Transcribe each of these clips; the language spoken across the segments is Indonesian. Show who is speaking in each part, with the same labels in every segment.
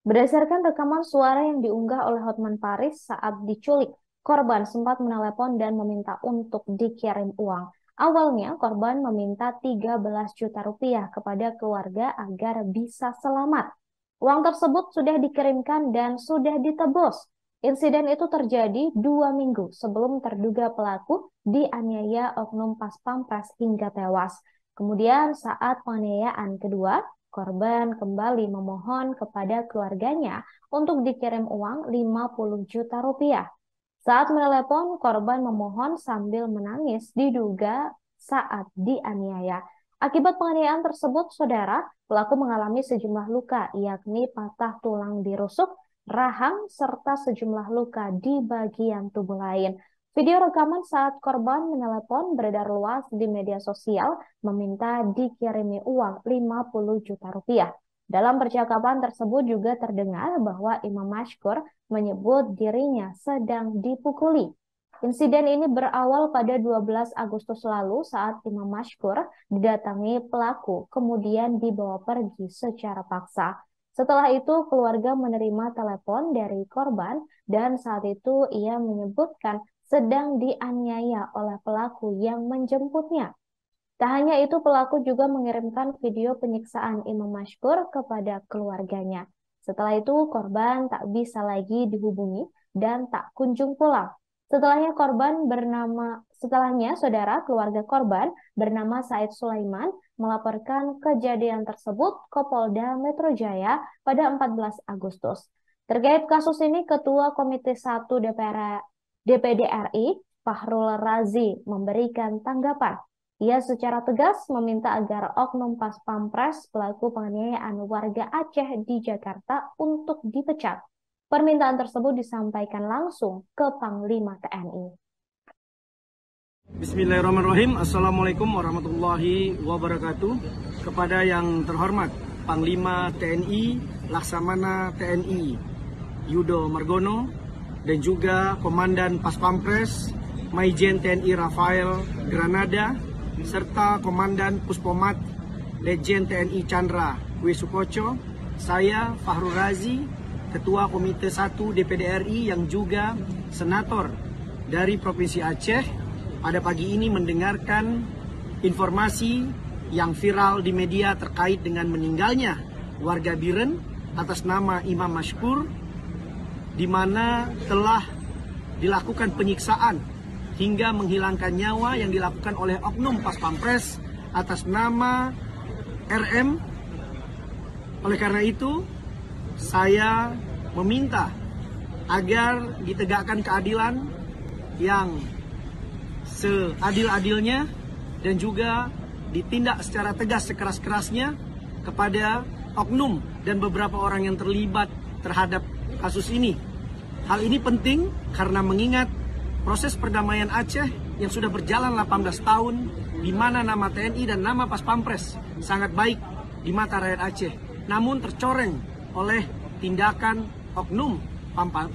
Speaker 1: Berdasarkan rekaman suara yang diunggah oleh Hotman Paris saat diculik, korban sempat menelepon dan meminta untuk dikirim uang. Awalnya, korban meminta 13 juta rupiah kepada keluarga agar bisa selamat. Uang tersebut sudah dikirimkan dan sudah ditebus. Insiden itu terjadi 2 minggu sebelum terduga pelaku dianiaya oknum pas pampres hingga tewas. Kemudian saat penganiayaan kedua, korban kembali memohon kepada keluarganya untuk dikirim uang 50 juta rupiah. Saat menelepon, korban memohon sambil menangis diduga saat dianiaya. Akibat penganiayaan tersebut, saudara, pelaku mengalami sejumlah luka, yakni patah tulang di rusuk, rahang, serta sejumlah luka di bagian tubuh lain. Video rekaman saat korban menelepon beredar luas di media sosial meminta dikirimi uang 50 juta rupiah. Dalam percakapan tersebut juga terdengar bahwa Imam Mashkur menyebut dirinya sedang dipukuli. Insiden ini berawal pada 12 Agustus lalu saat Imam Mashkur didatangi pelaku, kemudian dibawa pergi secara paksa. Setelah itu, keluarga menerima telepon dari korban dan saat itu ia menyebutkan sedang dianiaya oleh pelaku yang menjemputnya. Tak hanya itu, pelaku juga mengirimkan video penyiksaan Imam Mashkur kepada keluarganya. Setelah itu, korban tak bisa lagi dihubungi dan tak kunjung pulang. Setelahnya, saudara keluarga korban bernama Said Sulaiman melaporkan kejadian tersebut ke Polda Metro Jaya pada 14 Agustus. Terkait kasus ini, Ketua Komite 1 DPD RI, Fahrul Razi, memberikan tanggapan. Ia secara tegas meminta agar oknum pas pampres pelaku penganiayaan warga Aceh di Jakarta untuk dipecat. Permintaan tersebut disampaikan langsung ke Panglima TNI.
Speaker 2: Bismillahirrahmanirrahim. Assalamualaikum warahmatullahi wabarakatuh. Kepada yang terhormat Panglima TNI, Laksamana TNI Yudo Margono, dan juga Komandan Pas Pampres Maijen TNI Rafael Granada, serta Komandan Puspomat Lejen TNI Chandra Wisukoco, saya Fahrul Razi, Ketua Komite 1 DPD RI yang juga Senator dari Provinsi Aceh, pada pagi ini mendengarkan informasi yang viral di media terkait dengan meninggalnya warga Biren atas nama Imam Mashkur, di mana telah dilakukan penyiksaan hingga menghilangkan nyawa yang dilakukan oleh oknum Pas Pampres atas nama RM. Oleh karena itu, saya meminta agar ditegakkan keadilan yang seadil-adilnya dan juga ditindak secara tegas sekeras-kerasnya kepada oknum dan beberapa orang yang terlibat terhadap kasus ini. Hal ini penting karena mengingat proses perdamaian Aceh yang sudah berjalan 18 tahun, di mana nama TNI dan nama Pas Pampres sangat baik di mata rakyat Aceh, namun tercoreng oleh tindakan oknum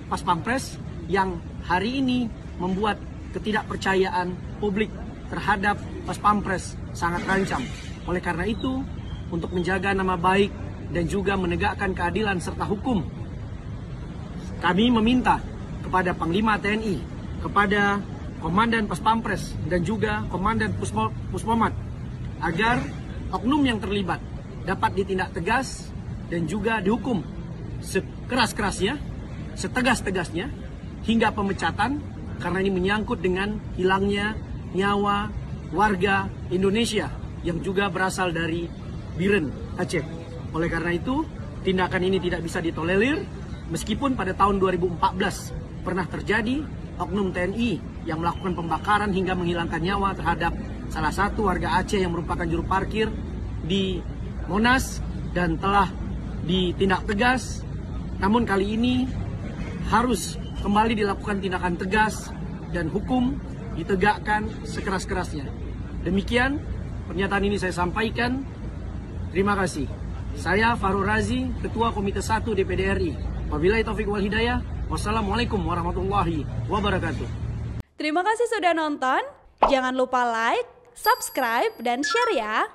Speaker 2: Pas Pampres yang hari ini membuat ketidakpercayaan publik terhadap Pas Pampres sangat terancam. Oleh karena itu, untuk menjaga nama baik dan juga menegakkan keadilan serta hukum, kami meminta kepada Panglima TNI, kepada Komandan Pas Pampres dan juga Komandan Puspomat agar oknum yang terlibat dapat ditindak tegas dan juga dihukum sekeras-kerasnya, setegas-tegasnya hingga pemecatan, karena ini menyangkut dengan hilangnya nyawa warga Indonesia yang juga berasal dari Biren, Aceh. Oleh karena itu, tindakan ini tidak bisa ditolerir, meskipun pada tahun 2014 pernah terjadi oknum TNI yang melakukan pembakaran hingga menghilangkan nyawa terhadap salah satu warga Aceh yang merupakan juru parkir di Monas dan telah ditindak tegas. Namun kali ini harus kembali dilakukan tindakan tegas dan hukum ditegakkan sekeras-kerasnya. Demikian pernyataan ini saya sampaikan. Terima kasih. Saya Fahrul Razi, Ketua Komite 1 DPD RI. Wabillahi taufiq wal hidayah. Wassalamualaikum warahmatullahi wabarakatuh.
Speaker 3: Terima kasih sudah nonton. Jangan lupa like, subscribe, dan share ya.